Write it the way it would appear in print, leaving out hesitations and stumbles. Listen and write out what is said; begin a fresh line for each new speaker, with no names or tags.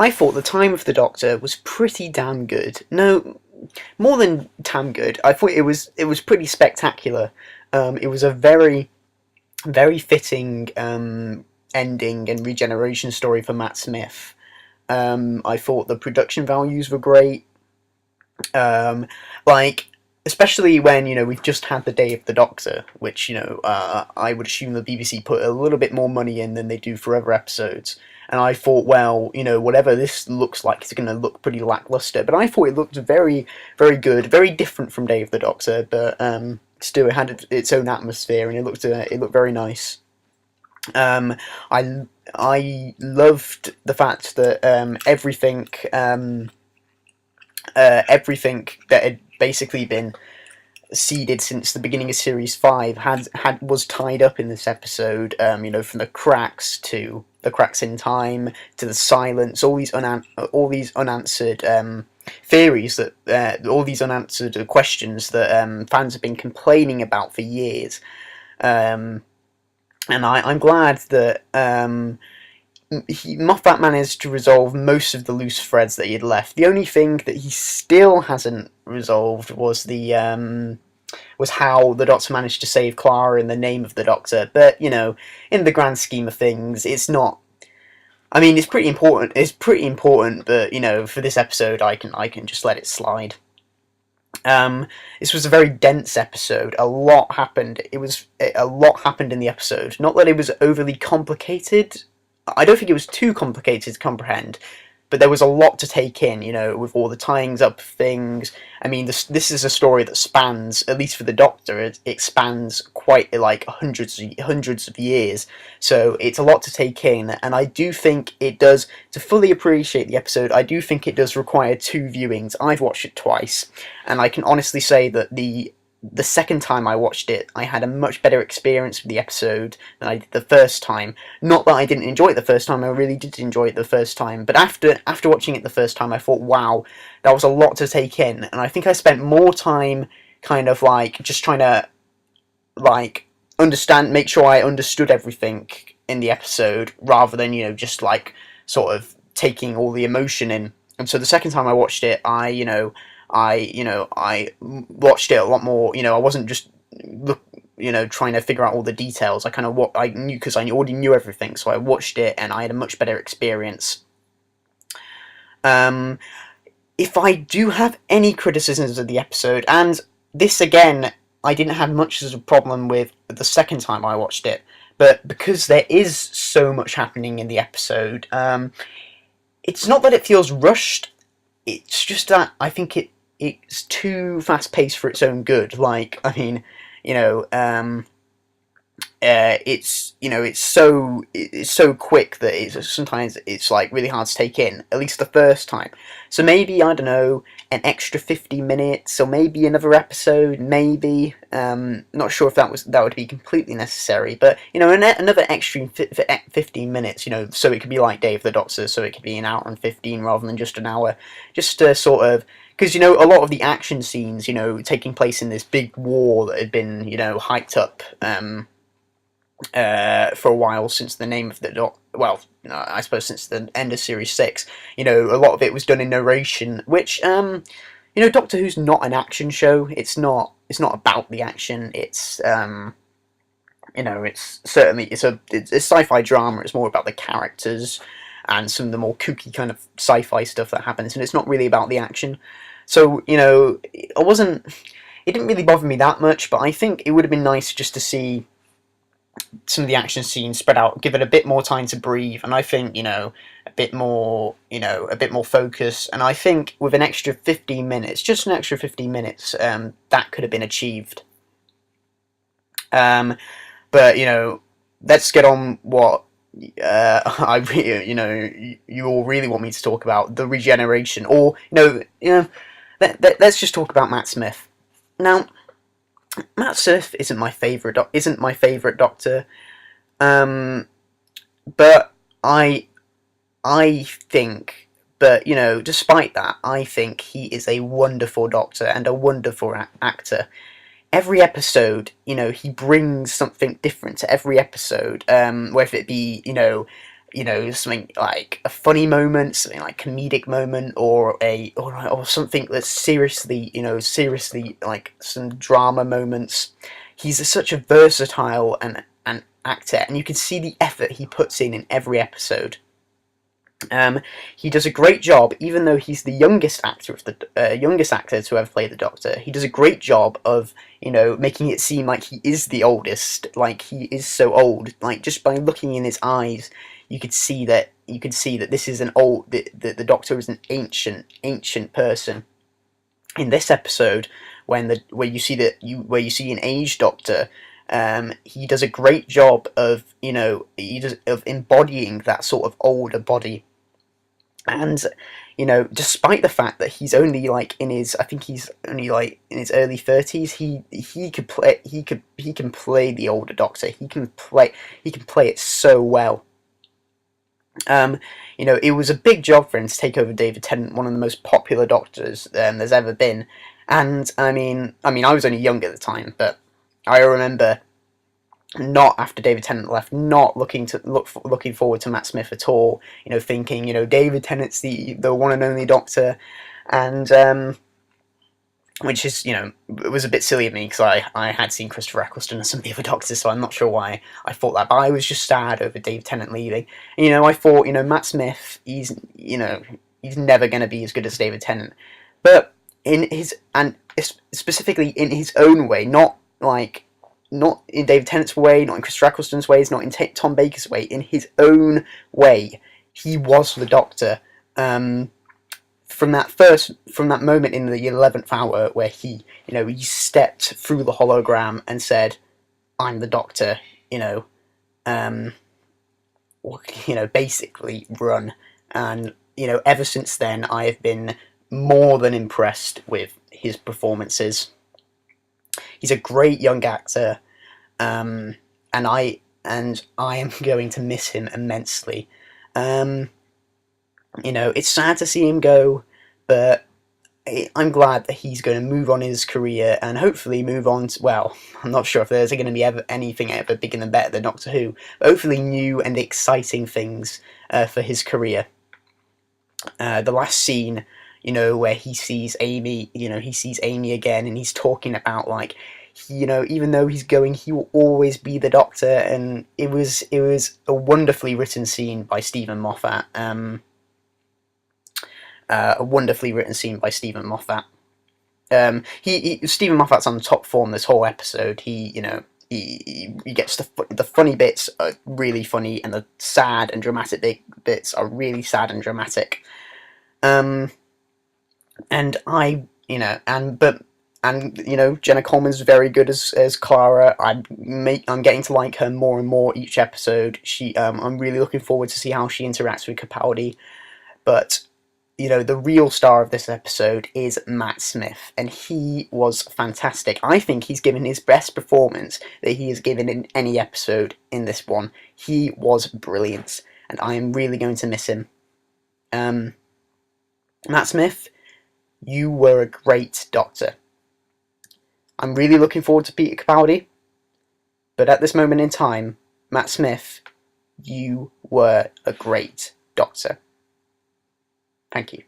I thought the time of the Doctor was pretty damn good. No, more than damn good. I thought it was pretty spectacular. It was a very fitting ending and regeneration story for Matt Smith. I thought the production values were great. Um, like, especially when we've just had the Day of the Doctor, which I would assume the BBC put a little bit more money in than they do for other episodes. And I thought, well, whatever this looks like, it's going to look pretty lackluster. But I thought it looked very, very good, very different from Day of the Doctor, but still, it had its own atmosphere, and it looked very nice. Um, I loved the fact that everything that had basically been seeded since the beginning of series 5 had was tied up in this episode. From the cracks to the cracks in time to the silence, all these unanswered theories that all these unanswered questions that fans have been complaining about for years. Um, and I'm glad that Moffat managed to resolve most of the loose threads that he had left. The only thing that he still hasn't resolved was how the Doctor managed to save Clara in the name of the Doctor. But in the grand scheme of things, it's not. I mean, it's pretty important. It's pretty important, but for this episode, I can just let it slide. This was a very dense episode. A lot happened. A lot happened in the episode. Not that it was overly complicated. I don't think it was too complicated to comprehend, but there was a lot to take in, with all the tyings up of things. I mean, this is a story that spans, at least for the Doctor, it spans quite like hundreds of years. So it's a lot to take in, and I do think it does, to fully appreciate the episode, I do think it does require two viewings. I've watched it twice, and I can honestly say that the second time I watched it, I had a much better experience with the episode than I did the first time. Not that I didn't enjoy it the first time, I really did enjoy it the first time, but after watching it the first time, I thought, wow, that was a lot to take in, and I think I spent more time kind of like just trying to like make sure I understood everything in the episode, rather than just like sort of taking all the emotion in. And so the second time I watched it, I watched it a lot more. I wasn't just trying to figure out all the details. I kind of what I knew, because I already knew everything. So I watched it and I had a much better experience. Um, if I do have any criticisms of the episode, and this again, I didn't have much as a problem with the second time I watched it, but because there is so much happening in the episode, it's not that it feels rushed. It's just that I think it's too fast paced for its own good. Like, I mean, you know, um, it's so quick that sometimes it's like really hard to take in. At least the first time. So maybe, I don't know, an extra 50 minutes, or maybe another episode. Maybe, not sure if that would be completely necessary. But another extra 15 minutes. So it could be like Day of the Doctor. So it could be an hour and 15 rather than just an hour. Just to sort of. Because, a lot of the action scenes, taking place in this big war that had been, hyped up for a while since the name of the well, I suppose since the end of Series 6, a lot of it was done in narration, which, Doctor Who's not an action show. It's not about the action. It's certainly, it's a sci-fi drama. It's more about the characters and some of the more kooky kind of sci-fi stuff that happens, and it's not really about the action. So, it didn't really bother me that much, but I think it would have been nice just to see some of the action scenes spread out, give it a bit more time to breathe, and I think, a bit more focus, and I think with an extra 15 minutes, just an extra 15 minutes, that could have been achieved. Um, but, let's get on what you all really want me to talk about, the regeneration, or let's just talk about Matt Smith. Now, Matt Smith isn't my favorite Doctor, but I think, but despite that, I think he is a wonderful Doctor and a wonderful actor. Every episode, he brings something different to every episode, whether it be, something like a funny moment, something like comedic moment, or something that's seriously like some drama moments. He's such a versatile and an actor, and you can see the effort he puts in every episode. He does a great job, even though he's the youngest actor to ever play the Doctor. He does a great job of making it seem like he is the oldest, like he is so old. Like just by looking in his eyes, you could see that this is the Doctor is an ancient person. In this episode, where you see an aged Doctor. He does a great job of of embodying that sort of older body. And despite the fact that he's only like I think he's only like in his early 30s, he can play the older Doctor. He can play it so well. It was a big job for him to take over David Tennant, one of the most popular Doctors there's ever been. And I mean, I was only young at the time, but I remember not after David Tennant left, not looking forward to Matt Smith at all. Thinking David Tennant's the one and only Doctor, and which is it was a bit silly of me because I had seen Christopher Eccleston and some of the other Doctors, so I'm not sure why I thought that, but I was just sad over David Tennant leaving. I thought Matt Smith, he's never going to be as good as David Tennant, but specifically in his own way, not in David Tennant's way, not in Christopher Eccleston's ways, not in Tom Baker's way. In his own way, he was the Doctor. From that moment in the 11th hour where he stepped through the hologram and said, "I'm the Doctor," basically run. And ever since then, I have been more than impressed with his performances. He's a great young actor, and I am going to miss him immensely. It's sad to see him go, but I'm glad that he's going to move on his career and hopefully move on to, well, I'm not sure if there's going to be anything ever bigger and better than Doctor Who, but hopefully new and exciting things for his career. The last scene, where he sees Amy, again, and he's talking about even though he's going, he will always be the Doctor, and it was a wonderfully written scene by Stephen Moffat. A wonderfully written scene by Stephen Moffat. Stephen Moffat's on the top form this whole episode. He gets the funny bits are really funny, and the sad and dramatic bits are really sad and dramatic. Jenna Coleman's very good as Clara. I'm getting to like her more and more each episode. I'm really looking forward to see how she interacts with Capaldi. But the real star of this episode is Matt Smith, and he was fantastic. I think he's given his best performance that he has given in any episode in this one. He was brilliant, and I am really going to miss him. Matt Smith, you were a great Doctor. I'm really looking forward to Peter Capaldi, but at this moment in time, Matt Smith, you were a great Doctor. Thank you.